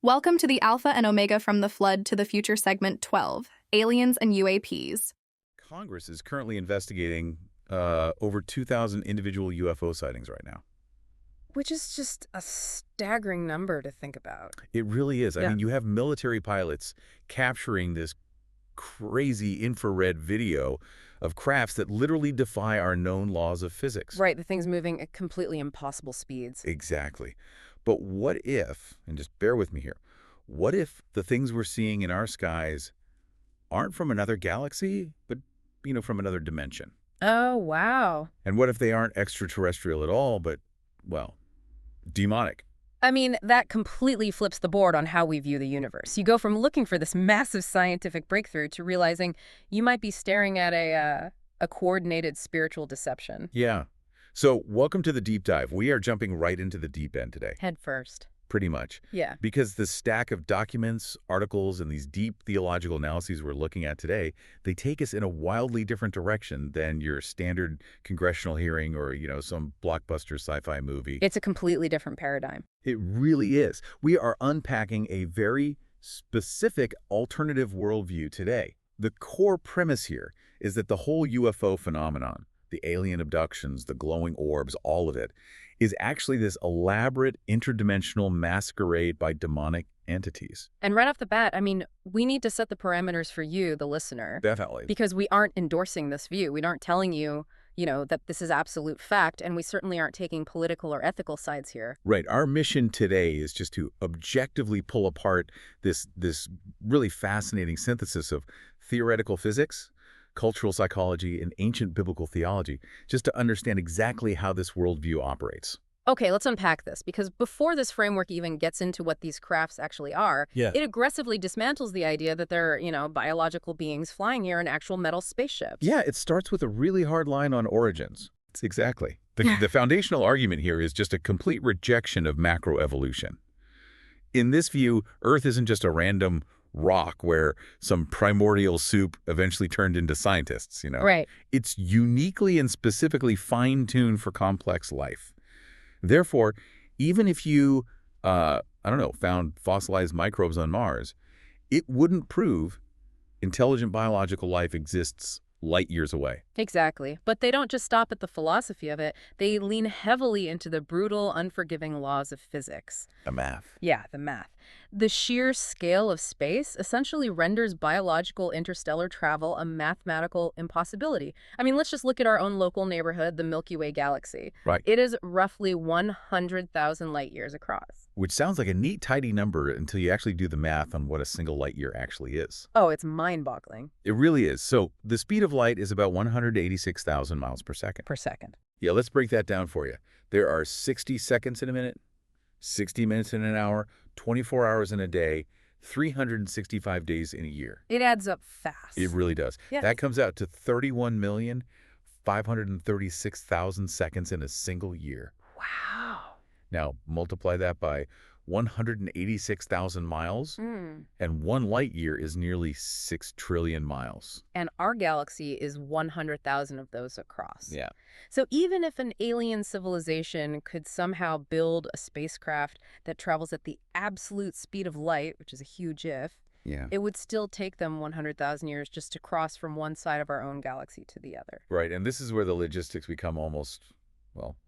Welcome to the Alpha and Omega from the Flood to the Future segment 12, Aliens and UAPs. Congress is currently investigating over 2,000 individual UFO sightings right now. Which is just a staggering number to think about. It really is. I Yeah. mean, you have military pilots capturing this crazy infrared video of crafts that literally defy our known laws of physics. Right, the thing's moving at completely impossible speeds. Exactly. But what if, and just bear with me here, what if the things we're seeing in our skies aren't from another galaxy, but, from another dimension? Oh, wow. And what if they aren't extraterrestrial at all, but, well, demonic? I mean, that completely flips the board on how we view the universe. You go from looking for this massive scientific breakthrough to realizing you might be staring at a coordinated spiritual deception. Yeah. So welcome to the deep dive. We are jumping right into the deep end today. Head first. Pretty much. Yeah. Because the stack of documents, articles, and these deep theological analyses we're looking at today, they take us in a wildly different direction than your standard congressional hearing or, some blockbuster sci-fi movie. It's a completely different paradigm. It really is. We are unpacking a very specific alternative worldview today. The core premise here is that the whole UFO phenomenon, the alien abductions, the glowing orbs, all of it, is actually this elaborate interdimensional masquerade by demonic entities. And right off the bat, I mean, we need to set the parameters for you, the listener. Definitely. Because we aren't endorsing this view. We aren't telling you, that this is absolute fact, and we certainly aren't taking political or ethical sides here. Right. Our mission today is just to objectively pull apart this really fascinating synthesis of theoretical physics, cultural psychology, and ancient biblical theology, just to understand exactly how this worldview operates. Okay, let's unpack this, because before this framework even gets into what these crafts actually are, it aggressively dismantles the idea that they're, biological beings flying here in actual metal spaceships. Yeah, it starts with a really hard line on origins. It's exactly. The foundational argument here is just a complete rejection of macroevolution. In this view, Earth isn't just a random rock where some primordial soup eventually turned into scientists, Right. It's uniquely and specifically fine-tuned for complex life. Therefore, even if you, found fossilized microbes on Mars, it wouldn't prove intelligent biological life exists light years away. Exactly. But they don't just stop at the philosophy of it. They lean heavily into the brutal, unforgiving laws of physics. The math. Yeah, the math. The sheer scale of space essentially renders biological interstellar travel a mathematical impossibility. I mean, let's just look at our own local neighborhood, the Milky Way galaxy. Right. It is roughly 100,000 light years across. Which sounds like a neat, tidy number until you actually do the math on what a single light year actually is. Oh, it's mind-boggling. It really is. So the speed of light is about 186,000 miles per second. Per second. Yeah, let's break that down for you. There are 60 seconds in a minute, 60 minutes in an hour, 24 hours in a day, 365 days in a year. It adds up fast. It really does. Yeah. That comes out to 31,536,000 seconds in a single year. Wow. Now, multiply that by 186,000 miles, and 1 light year is nearly 6 trillion miles. And our galaxy is 100,000 of those across. Yeah. So even if an alien civilization could somehow build a spacecraft that travels at the absolute speed of light, which is a huge if, it would still take them 100,000 years just to cross from one side of our own galaxy to the other. Right, and this is where the logistics become almost,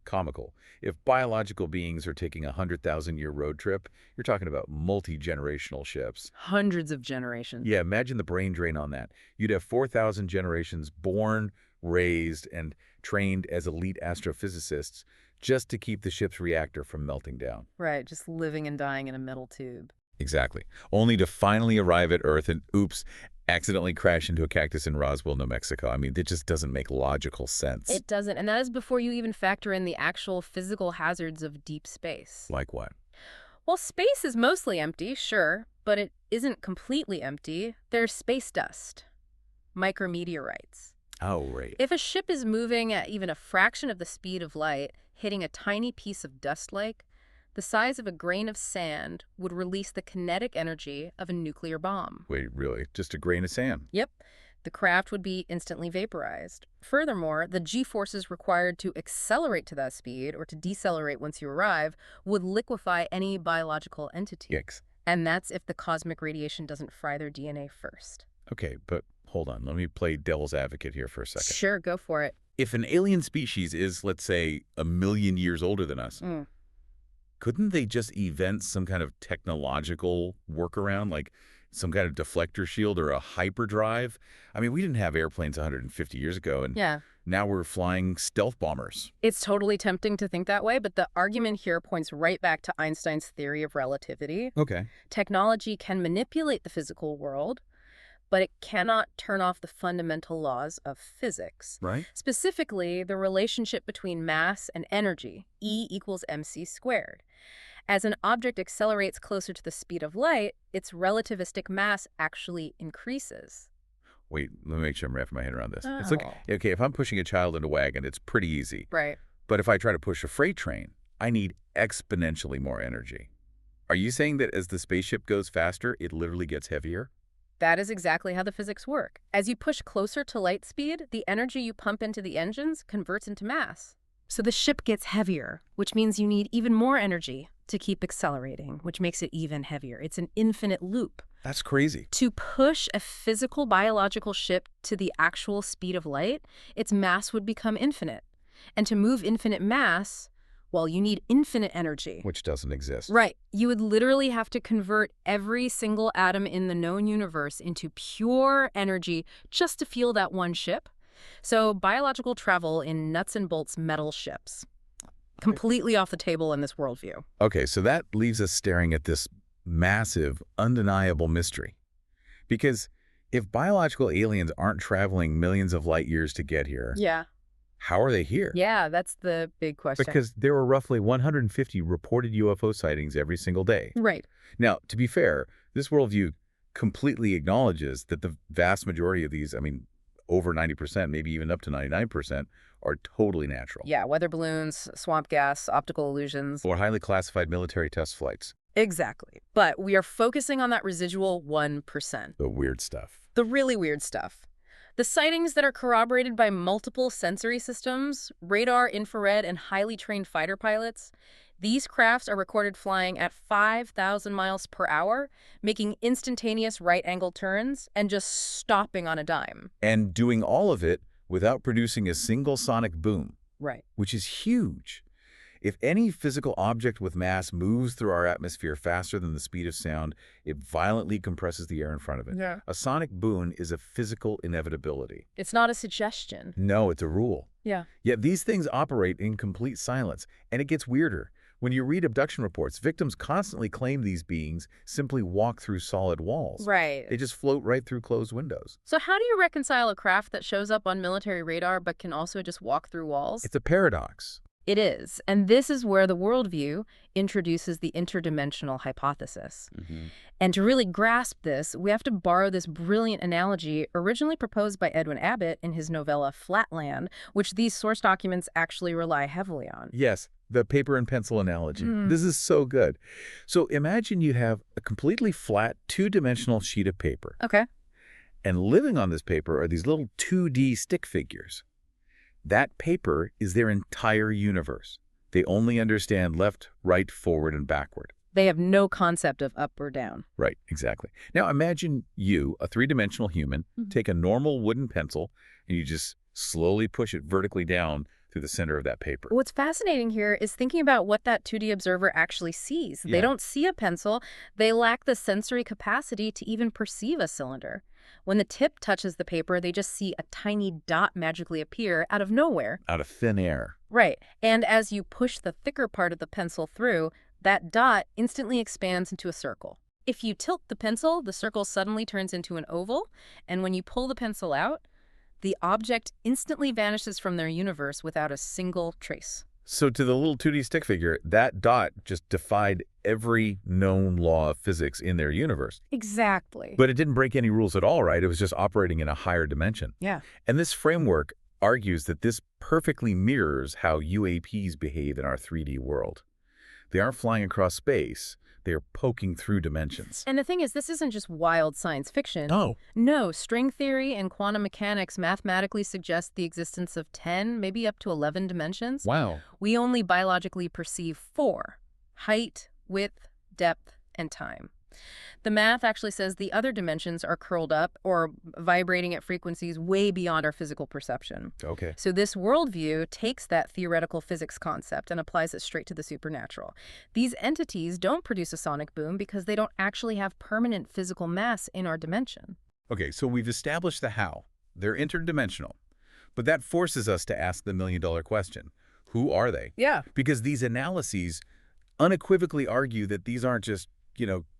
comical. If biological beings are taking a 100,000-year road trip, you're talking about multi-generational ships. Hundreds of generations. Yeah, imagine the brain drain on that. You'd have 4,000 generations born, raised, and trained as elite astrophysicists just to keep the ship's reactor from melting down. Right, just living and dying in a metal tube. Exactly. Only to finally arrive at Earth and, oops, accidentally crash into a cactus in Roswell, New Mexico. I mean, it just doesn't make logical sense. It doesn't. And that is before you even factor in the actual physical hazards of deep space. Like what? Well, space is mostly empty, sure, but it isn't completely empty. There's space dust, micrometeorites. Oh, right. If a ship is moving at even a fraction of the speed of light, hitting a tiny piece of dust like, the size of a grain of sand would release the kinetic energy of a nuclear bomb. Wait, really? Just a grain of sand? Yep. The craft would be instantly vaporized. Furthermore, the g-forces required to accelerate to that speed or to decelerate once you arrive would liquefy any biological entity. Yikes. And that's if the cosmic radiation doesn't fry their DNA first. Okay, but hold on. Let me play devil's advocate here for a second. Sure, go for it. If an alien species is, let's say, 1,000,000 years older than us, couldn't they just invent some kind of technological workaround, like some kind of deflector shield or a hyperdrive? I mean, we didn't have airplanes 150 years ago, and now we're flying stealth bombers. It's totally tempting to think that way, but the argument here points right back to Einstein's theory of relativity. Okay. Technology can manipulate the physical world, but it cannot turn off the fundamental laws of physics. Right. Specifically, the relationship between mass and energy, E equals mc squared. As an object accelerates closer to the speed of light, its relativistic mass actually increases. Wait, let me make sure I'm wrapping my head around this. It's like, okay, if I'm pushing a child in a wagon, it's pretty easy. Right. But if I try to push a freight train, I need exponentially more energy. Are you saying that as the spaceship goes faster, it literally gets heavier? That is exactly how the physics work. As you push closer to light speed, the energy you pump into the engines converts into mass. So the ship gets heavier, which means you need even more energy to keep accelerating, which makes it even heavier. It's an infinite loop. That's crazy. To push a physical biological ship to the actual speed of light, its mass would become infinite. And to move infinite mass, well, you need infinite energy. Which doesn't exist. Right. You would literally have to convert every single atom in the known universe into pure energy just to fuel that one ship. So biological travel in nuts and bolts metal ships. Completely off the table in this worldview. Okay, so that leaves us staring at this massive, undeniable mystery. Because if biological aliens aren't traveling millions of light years to get here, how are they here? Yeah, that's the big question. Because there were roughly 150 reported UFO sightings every single day. Right. Now, to be fair, this worldview completely acknowledges that the vast majority of these, I mean, over 90%, maybe even up to 99%, are totally natural. Yeah, weather balloons, swamp gas, optical illusions. Or highly classified military test flights. Exactly. But we are focusing on that residual 1%. The weird stuff. The really weird stuff. The sightings that are corroborated by multiple sensory systems, radar, infrared, and highly trained fighter pilots, these crafts are recorded flying at 5,000 miles per hour, making instantaneous right-angle turns, and just stopping on a dime. And doing all of it without producing a single sonic boom. Right. Which is huge. If any physical object with mass moves through our atmosphere faster than the speed of sound, it violently compresses the air in front of it. Yeah. A sonic boom is a physical inevitability. It's not a suggestion. No, it's a rule. Yeah. Yet these things operate in complete silence, and it gets weirder. When you read abduction reports, victims constantly claim these beings simply walk through solid walls. Right. They just float right through closed windows. So how do you reconcile a craft that shows up on military radar but can also just walk through walls? It's a paradox. It is. And this is where the worldview introduces the interdimensional hypothesis. And to really grasp this, we have to borrow this brilliant analogy originally proposed by Edwin Abbott in his novella Flatland, which these source documents actually rely heavily on. Yes, the paper and pencil analogy. This is so good. So imagine you have a completely flat, two-dimensional sheet of paper. Okay. And living on this paper are these little 2D stick figures. That paper is their entire universe. They only understand left, right, forward, and backward. They have no concept of up or down. Right, exactly. Now imagine you, a three-dimensional human, take a normal wooden pencil and you just slowly push it vertically down through the center of that paper. What's fascinating here is thinking about what that 2D observer actually sees. They don't see a pencil. They lack the sensory capacity to even perceive a cylinder. When the tip touches the paper, they just see a tiny dot magically appear out of nowhere. Out of thin air. Right. And as you push the thicker part of the pencil through, that dot instantly expands into a circle. If you tilt the pencil, the circle suddenly turns into an oval, and when you pull the pencil out, the object instantly vanishes from their universe without a single trace. So to the little 2D stick figure, that dot just defied every known law of physics in their universe. Exactly. But it didn't break any rules at all, right? It was just operating in a higher dimension. Yeah. And this framework argues that this perfectly mirrors how UAPs behave in our 3D world. They aren't flying across space. They are poking through dimensions. And the thing is, this isn't just wild science fiction. No. No, string theory and quantum mechanics mathematically suggest the existence of 10, maybe up to 11 dimensions. Wow. We only biologically perceive 4: height, width, depth, and time. The math actually says the other dimensions are curled up or vibrating at frequencies way beyond our physical perception. Okay. So this worldview takes that theoretical physics concept and applies it straight to the supernatural. These entities don't produce a sonic boom because they don't actually have permanent physical mass in our dimension. Okay, so we've established the how. They're interdimensional. But that forces us to ask the million-dollar question. Who are they? Yeah. Because these analyses unequivocally argue that these aren't just,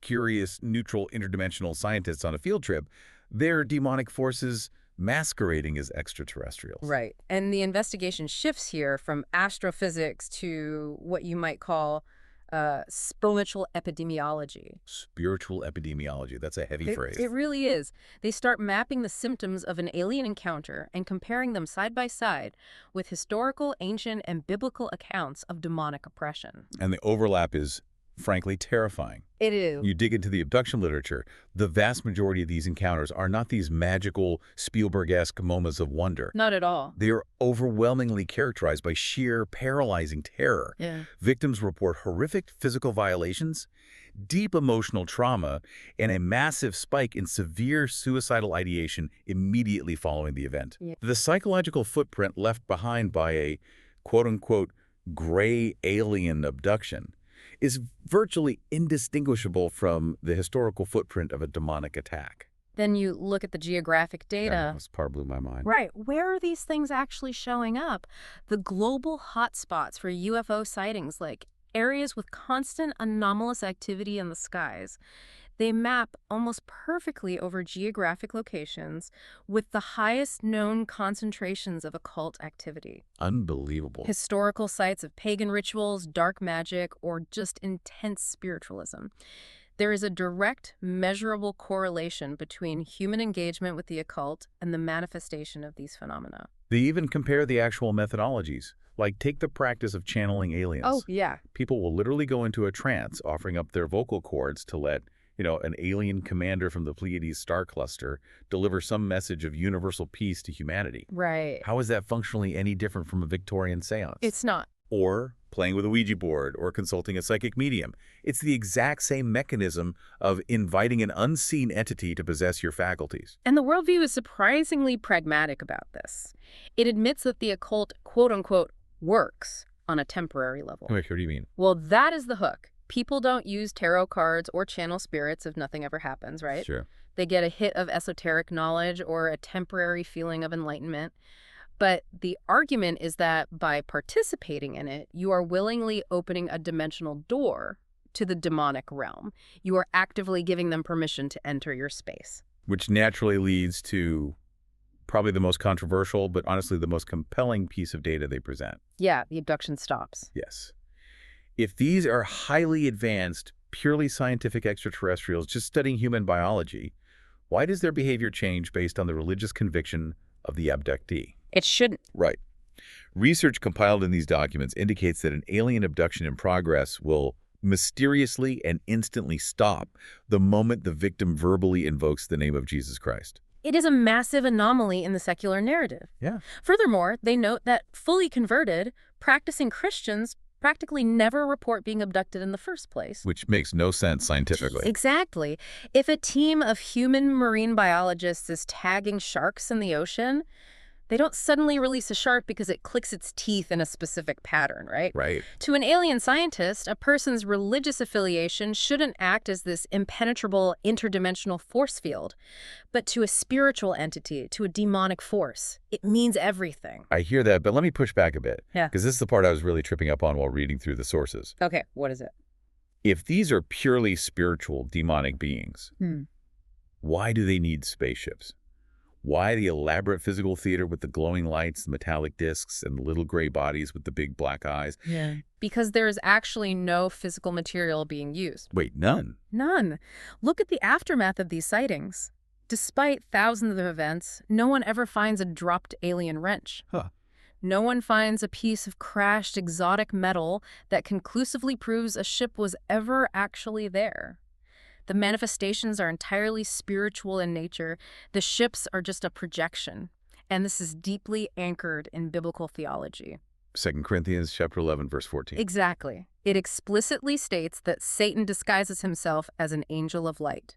curious, neutral, interdimensional scientists on a field trip. They're demonic forces masquerading as extraterrestrials. Right. And the investigation shifts here from astrophysics to what you might call spiritual epidemiology. Spiritual epidemiology. That's a heavy phrase. It really is. They start mapping the symptoms of an alien encounter and comparing them side by side with historical, ancient, and biblical accounts of demonic oppression. And the overlap is, frankly, terrifying. It is. You dig into the abduction literature, the vast majority of these encounters are not these magical, Spielberg-esque moments of wonder. Not at all. They are overwhelmingly characterized by sheer, paralyzing terror. Yeah. Victims report horrific physical violations, deep emotional trauma, and a massive spike in severe suicidal ideation immediately following the event. Yeah. The psychological footprint left behind by a quote-unquote gray alien abduction is virtually indistinguishable from the historical footprint of a demonic attack. Then you look at the geographic data. This part blew my mind. Right. Where are these things actually showing up? The global hotspots for UFO sightings, like areas with constant anomalous activity in the skies. They map almost perfectly over geographic locations with the highest known concentrations of occult activity. Unbelievable. Historical sites of pagan rituals, dark magic, or just intense spiritualism. There is a direct, measurable correlation between human engagement with the occult and the manifestation of these phenomena. They even compare the actual methodologies. Like, take the practice of channeling aliens. Oh, yeah. People will literally go into a trance, offering up their vocal cords to let an alien commander from the Pleiades star cluster deliver some message of universal peace to humanity. Right. How is that functionally any different from a Victorian seance? It's not. Or playing with a Ouija board or consulting a psychic medium. It's the exact same mechanism of inviting an unseen entity to possess your faculties. And the worldview is surprisingly pragmatic about this. It admits that the occult, quote-unquote, works on a temporary level. Wait, what do you mean? Well, that is the hook. People don't use tarot cards or channel spirits if nothing ever happens, right? Sure. They get a hit of esoteric knowledge or a temporary feeling of enlightenment. But the argument is that by participating in it, you are willingly opening a dimensional door to the demonic realm. You are actively giving them permission to enter your space. Which naturally leads to probably the most controversial, but honestly the most compelling piece of data they present. Yeah, the abduction stops. Yes. If these are highly advanced, purely scientific extraterrestrials just studying human biology, why does their behavior change based on the religious conviction of the abductee? It shouldn't. Right. Research compiled in these documents indicates that an alien abduction in progress will mysteriously and instantly stop the moment the victim verbally invokes the name of Jesus Christ. It is a massive anomaly in the secular narrative. Yeah. Furthermore, they note that fully converted, practicing Christians practically never report being abducted in the first place. Which makes no sense scientifically. Exactly. If a team of human marine biologists is tagging sharks in the ocean, they don't suddenly release a shark because it clicks its teeth in a specific pattern, right? Right. To an alien scientist, a person's religious affiliation shouldn't act as this impenetrable interdimensional force field. But to a spiritual entity, to a demonic force, it means everything. I hear that, but let me push back a bit. Yeah. Because this is the part I was really tripping up on while reading through the sources. Okay, what is it? If these are purely spiritual, demonic beings, why do they need spaceships? Why the elaborate physical theater with the glowing lights, the metallic discs, and the little gray bodies with the big black eyes? Yeah. Because there is actually no physical material being used. Wait, none? None. Look at the aftermath of these sightings. Despite thousands of events, no one ever finds a dropped alien wrench. Huh. No one finds a piece of crashed exotic metal that conclusively proves a ship was ever actually there. The manifestations are entirely spiritual in nature. The ships are just a projection. And this is deeply anchored in biblical theology. 2 Corinthians chapter 11, verse 14. Exactly. It explicitly states that Satan disguises himself as an angel of light.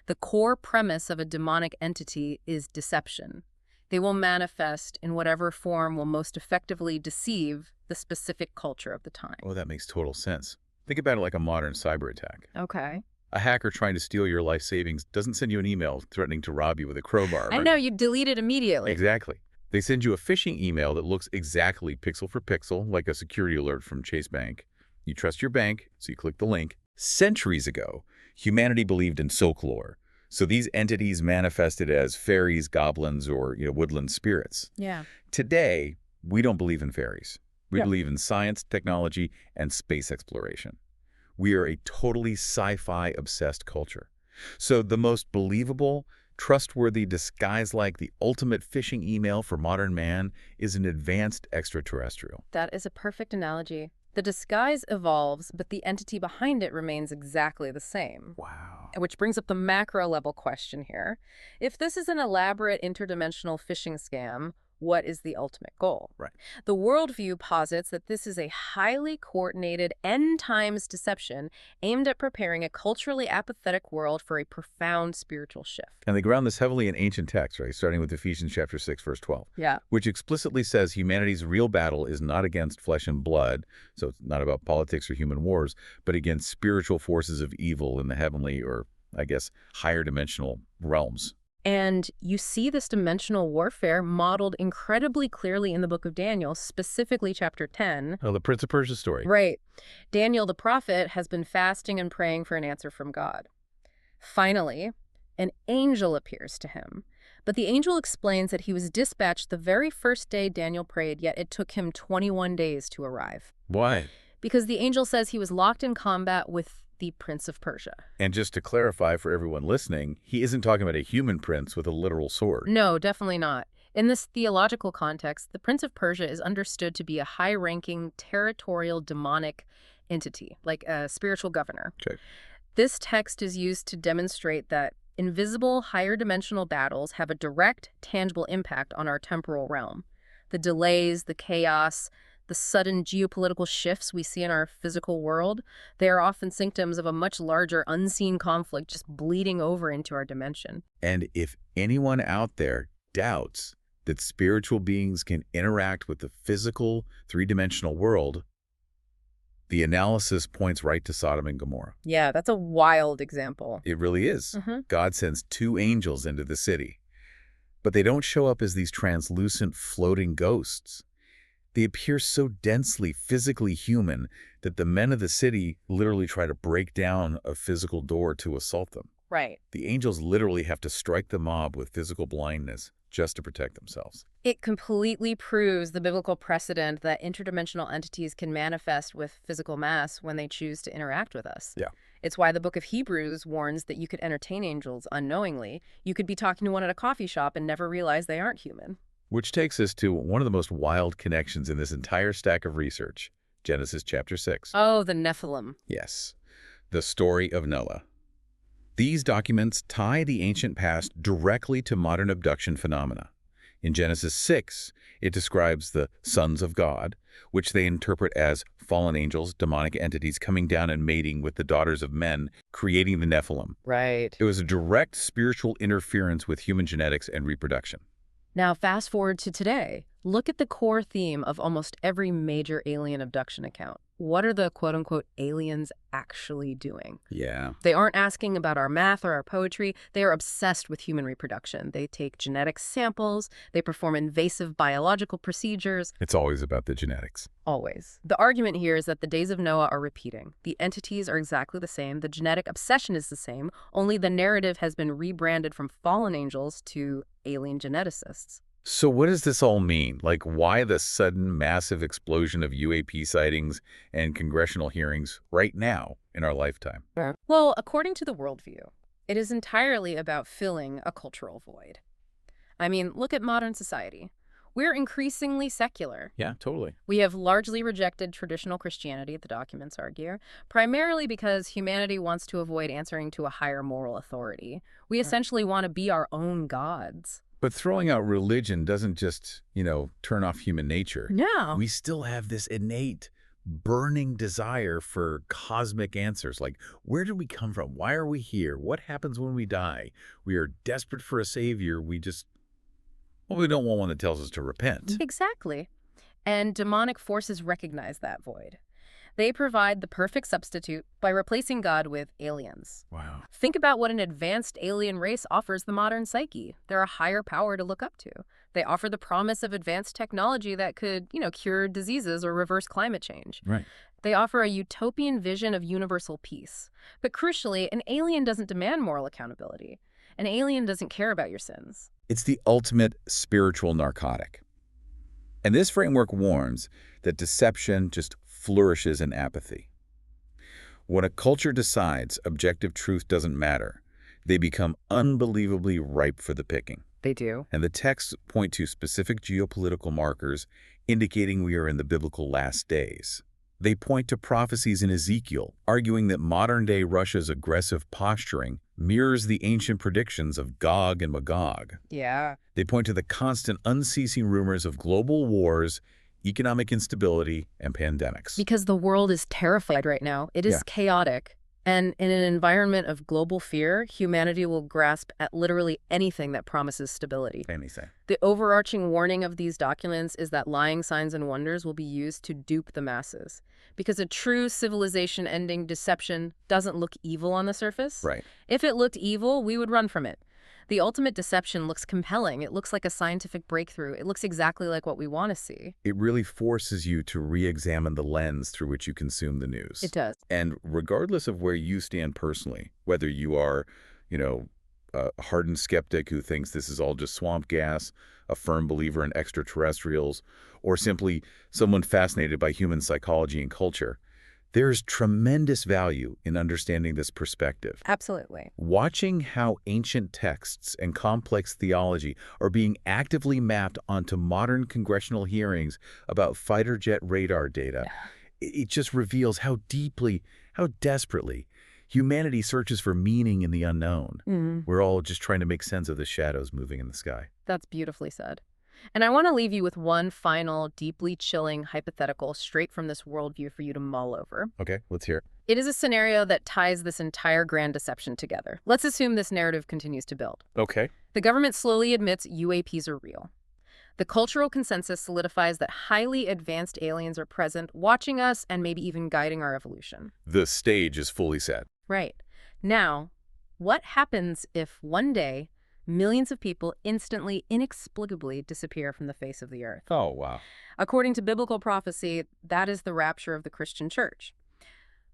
The core premise of a demonic entity is deception. They will manifest in whatever form will most effectively deceive the specific culture of the time. Oh, that makes total sense. Think about it like a modern cyber attack. Okay. A hacker trying to steal your life savings doesn't send you an email threatening to rob you with a crowbar. I know, you delete it immediately. Exactly. They send you a phishing email that looks exactly pixel for pixel, like a security alert from Chase Bank. You trust your bank, so you click the link. Centuries ago, humanity believed in folklore. So these entities manifested as fairies, goblins, or woodland spirits. Yeah. Today, we don't believe in fairies. We Yeah. believe in science, technology, and space exploration. We are a totally sci-fi obsessed culture. So the most believable, trustworthy disguise like the ultimate phishing email for modern man is an advanced extraterrestrial. That is a perfect analogy. The disguise evolves, but the entity behind it remains exactly the same. Wow. Which brings up the macro-level question here. If this is an elaborate interdimensional phishing scam, what is the ultimate goal? Right. The worldview posits that this is a highly coordinated end times deception aimed at preparing a culturally apathetic world for a profound spiritual shift. And they ground this heavily in ancient texts, right? Starting with Ephesians chapter 6, verse 12. Yeah. Which explicitly says humanity's real battle is not against flesh and blood, so it's not about politics or human wars, but against spiritual forces of evil in the heavenly, or I guess, higher dimensional realms. And you see this dimensional warfare modeled incredibly clearly in the book of Daniel, specifically chapter 10. Oh, the Prince of Persia story. Right. Daniel the prophet has been fasting and praying for an answer from God. Finally, an angel appears to him. But the angel explains that he was dispatched the very first day Daniel prayed, yet it took him 21 days to arrive. Why? Because the angel says he was locked in combat with the Prince of Persia. And just to clarify for everyone listening, he isn't talking about a human prince with a literal sword. No, definitely not. In this theological context, the Prince of Persia is understood to be a high-ranking, territorial, demonic entity, like a spiritual governor. Okay. This text is used to demonstrate that invisible, higher-dimensional battles have a direct, tangible impact on our temporal realm. The delays, the chaos, the sudden geopolitical shifts we see in our physical world, they are often symptoms of a much larger, unseen conflict just bleeding over into our dimension. And if anyone out there doubts that spiritual beings can interact with the physical, three-dimensional world, the analysis points right to Sodom and Gomorrah. Yeah, that's a wild example. It really is. God sends 2 angels into the city, but they don't show up as these translucent, floating ghosts. They appear so densely, physically human that the men of the city literally try to break down a physical door to assault them. Right. The angels literally have to strike the mob with physical blindness just to protect themselves. It completely proves the biblical precedent that interdimensional entities can manifest with physical mass when they choose to interact with us. Yeah. It's why the book of Hebrews warns that you could entertain angels unknowingly. You could be talking to one at a coffee shop and never realize they aren't human. Which takes us to one of the most wild connections in this entire stack of research, Genesis chapter 6. Oh, the Nephilim. Yes, the story of Noah. These documents tie the ancient past directly to modern abduction phenomena. In Genesis 6, it describes the sons of God, which they interpret as fallen angels, demonic entities coming down and mating with the daughters of men, creating the Nephilim. Right. It was a direct spiritual interference with human genetics and reproduction. Now, fast forward to today. Look at the core theme of almost every major alien abduction account. What are the quote-unquote aliens actually doing? Yeah. They aren't asking about our math or our poetry. They are obsessed with human reproduction. They take genetic samples. They perform invasive biological procedures. It's always about the genetics. Always. The argument here is that the days of Noah are repeating. The entities are exactly the same. The genetic obsession is the same. Only the narrative has been rebranded from fallen angels to alien geneticists. So what does this all mean? Like, why the sudden massive explosion of UAP sightings and congressional hearings right now in our lifetime? Well, according to the worldview, it is entirely about filling a cultural void. I mean, look at modern society. We're increasingly secular. Yeah, totally. We have largely rejected traditional Christianity, the documents argue, primarily because humanity wants to avoid answering to a higher moral authority. We essentially want to be our own gods. But throwing out religion doesn't just, turn off human nature. No. We still have this innate, burning desire for cosmic answers. Like, where did we come from? Why are we here? What happens when we die? We are desperate for a savior. We don't want one that tells us to repent. Exactly. And demonic forces recognize that void. They provide the perfect substitute by replacing God with aliens. Wow. Think about what an advanced alien race offers the modern psyche. They're a higher power to look up to. They offer the promise of advanced technology that could, cure diseases or reverse climate change. Right. They offer a utopian vision of universal peace. But crucially, an alien doesn't demand moral accountability. An alien doesn't care about your sins. It's the ultimate spiritual narcotic. And this framework warns that deception just flourishes in apathy. When a culture decides objective truth doesn't matter, they become unbelievably ripe for the picking. They do. And the texts point to specific geopolitical markers indicating we are in the biblical last days. They point to prophecies in Ezekiel, arguing that modern-day Russia's aggressive posturing mirrors the ancient predictions of Gog and Magog. Yeah. They point to the constant, unceasing rumors of global wars, economic instability, and pandemics. Because the world is terrified right now. It is chaotic. And in an environment of global fear, humanity will grasp at literally anything that promises stability. Anything. The overarching warning of these documents is that lying signs and wonders will be used to dupe the masses. Because a true civilization-ending deception doesn't look evil on the surface. Right. If it looked evil, we would run from it. The ultimate deception looks compelling. It looks like a scientific breakthrough. It looks exactly like what we want to see. It really forces you to re-examine the lens through which you consume the news. It does. And regardless of where you stand personally, whether you are, a hardened skeptic who thinks this is all just swamp gas, a firm believer in extraterrestrials, or simply someone fascinated by human psychology and culture, there's tremendous value in understanding this perspective. Absolutely. Watching how ancient texts and complex theology are being actively mapped onto modern congressional hearings about fighter jet radar data, it just reveals how deeply, how desperately humanity searches for meaning in the unknown. We're all just trying to make sense of the shadows moving in the sky. That's beautifully said. And I want to leave you with one final, deeply chilling hypothetical straight from this worldview for you to mull over. Okay, let's hear it. It is a scenario that ties this entire grand deception together. Let's assume this narrative continues to build. Okay. The government slowly admits UAPs are real. The cultural consensus solidifies that highly advanced aliens are present, watching us and maybe even guiding our evolution. The stage is fully set. Right. Now, what happens if one day millions of people instantly, inexplicably disappear from the face of the earth? Oh, wow. According to biblical prophecy, that is the rapture of the Christian church.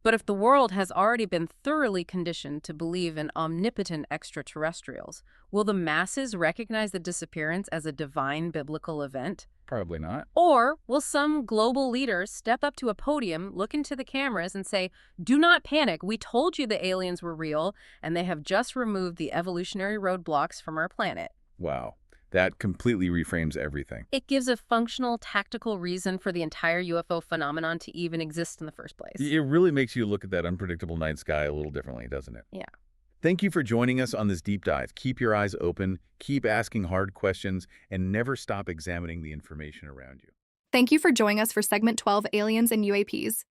But if the world has already been thoroughly conditioned to believe in omnipotent extraterrestrials, will the masses recognize the disappearance as a divine biblical event? Probably not. Or will some global leader step up to a podium, look into the cameras, and say, "Do not panic, we told you the aliens were real, and they have just removed the evolutionary roadblocks from our planet"? Wow. That completely reframes everything. It gives a functional, tactical reason for the entire UFO phenomenon to even exist in the first place. It really makes you look at that unpredictable night sky a little differently, doesn't it? Yeah. Thank you for joining us on this deep dive. Keep your eyes open, keep asking hard questions, and never stop examining the information around you. Thank you for joining us for Segment 12, Aliens and UAPs.